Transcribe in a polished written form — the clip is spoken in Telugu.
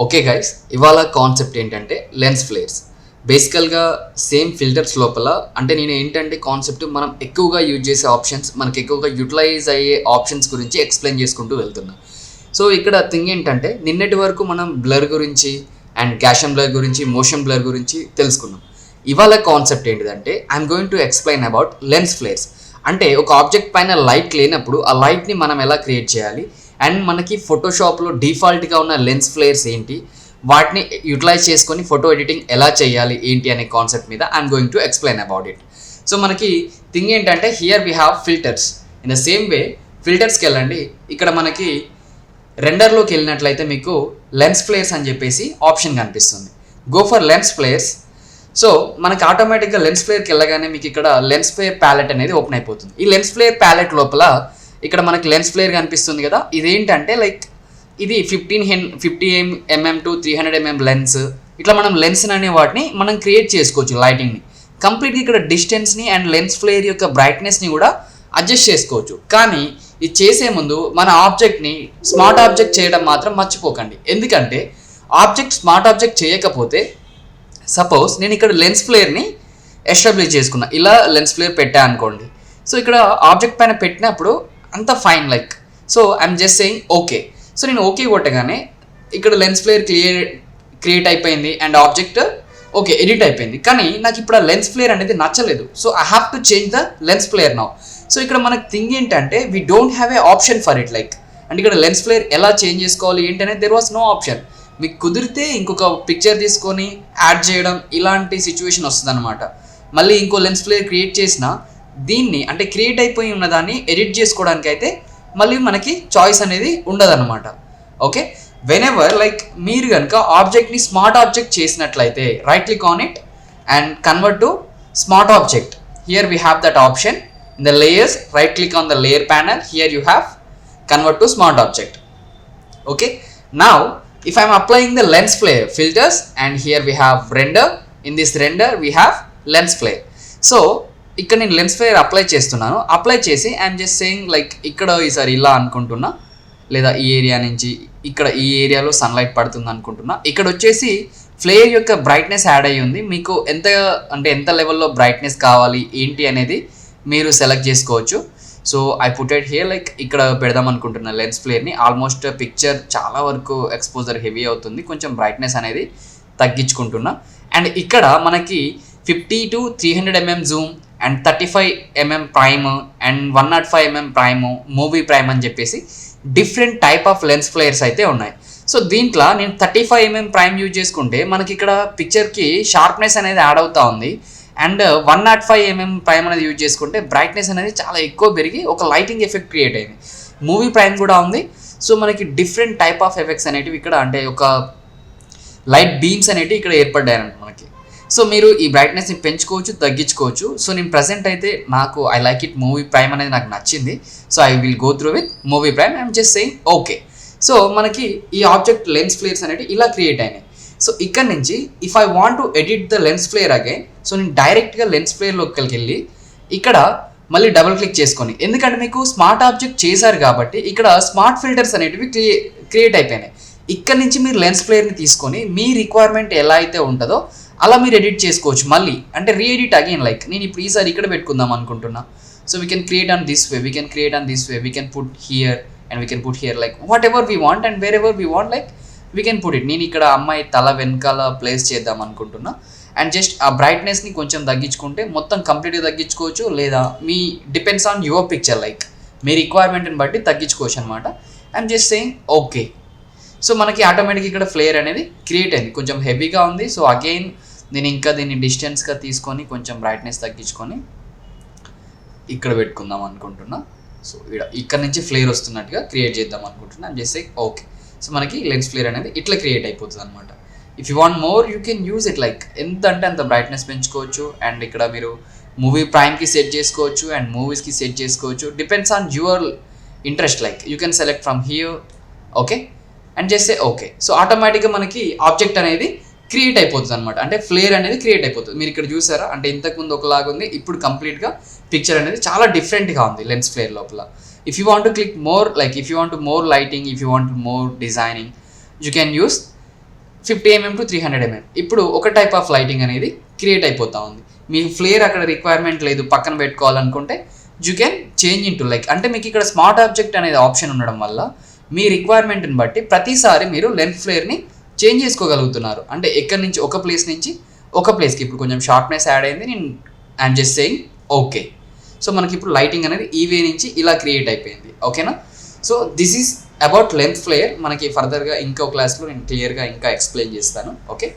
ఓకే గైస్, ఇవాళ కాన్సెప్ట్ ఏంటంటే లెన్స్ ఫ్లేర్స్. బేసికల్గా సేమ్ ఫిల్టర్స్ లోపల అంటే నేను ఏంటంటే కాన్సెప్ట్ మనం ఎక్కువగా యూజ్ చేసే ఆప్షన్స్, మనకి ఎక్కువగా యూటిలైజ్ అయ్యే ఆప్షన్స్ గురించి ఎక్స్ప్లెయిన్ చేసుకుంటూ వెళ్తున్నాం. సో ఇక్కడ థింగ్ ఏంటంటే నిన్నటి వరకు మనం బ్లర్ గురించి అండ్ గ్యాషన్ బ్లర్ గురించి, మోషన్ బ్లర్ గురించి తెలుసుకున్నాం. ఇవాళ కాన్సెప్ట్ ఏంటిదంటే I'm going to explain about lens flares. అంటే ఒక ఆబ్జెక్ట్ పైన లైట్ లేనప్పుడు ఆ లైట్ని మనం ఎలా క్రియేట్ చేయాలి, అండ్ మనకి ఫోటోషాప్లో డిఫాల్ట్గా ఉన్న లెన్స్ ఫ్లేర్స్ ఏంటి, వాటిని యూటిలైజ్ చేసుకొని ఫోటో ఎడిటింగ్ ఎలా చేయాలి ఏంటి అనే కాన్సెప్ట్ మీద I'm going to explain about it. So మనకి థింగ్ ఏంటంటే here we have filters. In the same way ఫిల్టర్స్కి వెళ్ళండి. ఇక్కడ మనకి రెండర్లోకి వెళ్ళినట్లయితే మీకు లెన్స్ ఫ్లేర్స్ అని చెప్పేసి ఆప్షన్ కనిపిస్తుంది. Go for lens flares. So మనకి ఆటోమేటిక్గా లెన్స్ ఫ్లేర్కి వెళ్ళగానే మీకు ఇక్కడ లెన్స్ ఫ్లేర్ ప్యాలెట్ అనేది ఓపెన్ అయిపోతుంది. ఈ లెన్స్ ఫ్లేర్ ప్యాలెట్ లోపల ఇక్కడ మనకి లెన్స్ ఫ్లేర్ కనిపిస్తుంది కదా, ఇదేంటంటే లైక్ ఇది 50 mm టు 300 mm లెన్స్. ఇట్లా మనం లెన్స్ అనే వాటిని మనం క్రియేట్ చేసుకోవచ్చు లైటింగ్ని. కంప్లీట్గా ఇక్కడ డిస్టెన్స్ని అండ్ లెన్స్ ఫ్లేర్ యొక్క బ్రైట్నెస్ని కూడా అడ్జస్ట్ చేసుకోవచ్చు. కానీ ఇది చేసే ముందు మన ఆబ్జెక్ట్ని స్మార్ట్ ఆబ్జెక్ట్ చేయడం మాత్రం మర్చిపోకండి. ఎందుకంటే ఆబ్జెక్ట్ స్మార్ట్ ఆబ్జెక్ట్ చేయకపోతే, సపోజ్ నేను ఇక్కడ లెన్స్ ఫ్లేర్ని ఎస్టాబ్లిష్ చేసుకున్నా, ఇలా లెన్స్ ఫ్లేర్ పెట్టా అనుకోండి. సో ఇక్కడ ఆబ్జెక్ట్ పైన పెట్టినప్పుడు అంత fine like. So I'm just saying okay. So నేను ఓకే కొట్టగానే ఇక్కడ లెన్స్ ఫ్లేర్ క్రియేట్ అయిపోయింది అండ్ ఆబ్జెక్ట్ ఓకే ఎడిట్ అయిపోయింది. కానీ నాకు ఇప్పుడు ఆ లెన్స్ ఫ్లేర్ అనేది నచ్చలేదు. So I have to change the lens flare now. So ఇక్కడ మనకు థింగ్ ఏంటంటే we don't have a option for it like. అంటే ఇక్కడ లెన్స్ ఫ్లేర్ ఎలా చేంజ్ చేసుకోవాలి ఏంటి అనేది దెర్ వాస్ నో ఆప్షన్. మీకు కుదిరితే ఇంకొక పిక్చర్ తీసుకొని యాడ్ చేయడం ఇలాంటి సిచ్యువేషన్ వస్తుంది అనమాట. మళ్ళీ ఇంకో లెన్స్ ఫ్లేర్ క్రియేట్ చేసిన దీన్ని అంటే క్రియేట్ అయిపోయి ఉన్న దాన్ని ఎడిట్ చేసుకోవడానికి అయితే మళ్ళీ మనకి చాయిస్ అనేది ఉండదన్నమాట. ఓకే, వెనెవర్ లైక్ మీరు కనుక ఆబ్జెక్ట్ని స్మార్ట్ ఆబ్జెక్ట్ చేసినట్లయితే right click on it and convert to smart object. Here we have that option in the layers. Right click on the layer panel. Here you have convert to smart object. Okay, now if I am applying the lens flare filters and here we have render. In this render we have lens flare. So ఇక్కడ నేను లెన్స్ ఫ్లేర్ అప్లై చేస్తున్నాను. అప్లై చేసి ఐఎమ్ జస్ట్ సేయింగ్ లైక్ ఇక్కడ ఈసారి ఇలా అనుకుంటున్నా, లేదా ఈ ఏరియా నుంచి ఇక్కడ ఈ ఏరియాలో సన్లైట్ పడుతుంది అనుకుంటున్నా. ఇక్కడ వచ్చేసి ఫ్లేర్ యొక్క బ్రైట్నెస్ యాడ్ అయ్యి ఉంది. మీకు ఎంత లెవెల్లో బ్రైట్నెస్ కావాలి ఏంటి అనేది మీరు సెలెక్ట్ చేసుకోవచ్చు. So I put it here like ఇక్కడ పెడదాం అనుకుంటున్నా లెన్స్ ఫ్లేర్ని. ఆల్మోస్ట్ పిక్చర్ చాలా వరకు ఎక్స్పోజర్ హెవీ అవుతుంది, కొంచెం బ్రైట్నెస్ అనేది తగ్గించుకుంటున్నా. అండ్ ఇక్కడ మనకి 50 to 300 mm Zoom and 35 mm prime and 105 mm prime, movie prime అని చెప్పేసి different type of lens flares అయితే ఉన్నాయి. సో దీంట్లో నేను 35 mm ప్రైమ్ యూజ్ చేసుకుంటే మనకి ఇక్కడ పిక్చర్కి షార్ప్నెస్ అనేది యాడ్ అవుతూ ఉంది. అండ్ 105 mm ప్రైమ్ అనేది యూజ్ చేసుకుంటే బ్రైట్నెస్ అనేది చాలా ఎక్కువ పెరిగి ఒక లైటింగ్ ఎఫెక్ట్ క్రియేట్ అయింది. మూవీ ప్రైమ్ కూడా ఉంది. సో మనకి డిఫరెంట్ టైప్ ఆఫ్ ఎఫెక్ట్స్ అనేటివి ఇక్కడ అంటే ఒక లైట్ బీమ్స్ అనేటివి ఇక్కడ ఏర్పడ్డాయన్నమాట మనకి. సో మీరు ఈ బ్రైట్నెస్ని పెంచుకోవచ్చు, తగ్గించుకోవచ్చు. సో నేను ప్రజెంట్ అయితే నాకు I like it movie prime అనేది నాకు నచ్చింది. So I will go through with movie prime. I'm just saying okay. So మనకి ఈ ఆబ్జెక్ట్ లెన్స్ ఫ్లేర్స్ అనేవి ఇలా క్రియేట్ అయినాయి. సో ఇక్కడ నుంచి if I want to edit the lens flare again, so నేను డైరెక్ట్గా లెన్స్ ఫ్లేర్లోకి వెళ్ళి ఇక్కడ మళ్ళీ డబుల్ క్లిక్ చేసుకొని, ఎందుకంటే మీకు స్మార్ట్ ఆబ్జెక్ట్ చేశారు కాబట్టి ఇక్కడ స్మార్ట్ ఫిల్టర్స్ అనేటివి క్రియేట్ అయిపోయినాయి. ఇక్కడ నుంచి మీరు లెన్స్ ఫ్లేర్ని తీసుకొని మీ రిక్వైర్మెంట్ ఎలా అయితే ఉంటుందో అలా మీరు ఎడిట్ చేసుకోవచ్చు. మళ్ళీ అంటే రీఎడిట్ అగైన్ లైక్ నేను ఇప్పుడు ఈసారి ఇక్కడ పెట్టుకుందాం అనుకుంటున్నా. So we can create on this way, we can create on this way, we can put here and we can put here like what ever we want and wear ever we want like we can put it. నేను ఇక్కడ అమ్మాయి తల వెనకాల ప్లేస్ చేద్దాం అనుకుంటున్నా. అండ్ జస్ట్ ఆ బ్రైట్నెస్ని కొంచెం తగ్గించుకుంటే మొత్తం కంప్లీట్గా తగ్గించుకోవచ్చు, లేదా మీ depends on your picture like మీ రిక్వైర్మెంట్ని బట్టి తగ్గించుకోవచ్చు అనమాట. I'm just saying okay. So మనకి ఆటోమేటిక్ ఇక్కడ ఫ్లేర్ అనేది క్రియేట్ అయింది. కొంచెం హెవీగా ఉంది. సో అగైన్ నేను ఇంకా దీన్ని డిస్టెన్స్గా తీసుకొని కొంచెం బ్రైట్నెస్ తగ్గించుకొని ఇక్కడ పెట్టుకుందాం అనుకుంటున్నా. సో ఇక్కడ నుంచి ఫ్లేర్ వస్తున్నట్టుగా క్రియేట్ చేద్దాం అనుకుంటున్నా. I'm just saying okay. So మనకి లెన్స్ ఫ్లేర్ అనేది ఇట్లా క్రియేట్ అయిపోతుంది అనమాట. If you want more you can use it like ఎంత అంటే అంత బ్రైట్నెస్ పెంచుకోవచ్చు. అండ్ ఇక్కడ మీరు మూవీ ప్రైమ్కి సెట్ చేసుకోవచ్చు అండ్ మూవీస్కి సెట్ చేసుకోవచ్చు. Depends on your interest like you can select from here. Okay, and చేస్తే ఓకే. సో ఆటోమేటిక్గా మనకి ఆబ్జెక్ట్ అనేది క్రియేట్ అయిపోతుంది అనమాట. అంటే ఫ్లేర్ అనేది క్రియేట్ అయిపోతుంది. మీరు ఇక్కడ చూసారా, అంటే ఇంతకుముందు ఒకలాగా ఉంది, ఇప్పుడు కంప్లీట్గా పిక్చర్ అనేది చాలా డిఫరెంట్గా ఉంది లెన్స్ ఫ్లేర్ లోపల. If you want to click more like if you want more lighting, if you want more designing, you can use 50 mm to 300 mm. ఇప్పుడు ఒక టైప్ ఆఫ్ లైటింగ్ అనేది క్రియేట్ అయిపోతూ ఉంది. మీ ఫ్లేర్ అక్కడ రిక్వైర్మెంట్ లేదు, పక్కన పెట్టుకోవాలనుకుంటే you can change into like, అంటే మీకు ఇక్కడ స్మార్ట్ ఆబ్జెక్ట్ అనేది ఆప్షన్ ఉండడం వల్ల మీ రిక్వైర్మెంట్ని బట్టి ప్రతిసారి మీరు లెన్స్ ఫ్లేర్ని చేంజ్ చేసుకోగలుగుతున్నారు. అంటే ఎక్కడి నుంచి ఒక ప్లేస్ నుంచి ఒక ప్లేస్కి ఇప్పుడు కొంచెం షార్ప్నెస్ యాడ్ అయింది, నేను I'm just saying okay. So మనకి ఇప్పుడు లైటింగ్ అనేది ఈ వే నుంచి ఇలా క్రియేట్ అయిపోయింది. ఓకేనా? So this is about lens flare. మనకి ఫర్దర్గా ఇంకో క్లాస్లో నేను క్లియర్గా ఇంకా ఎక్స్ప్లెయిన్ చేస్తాను. ఓకే.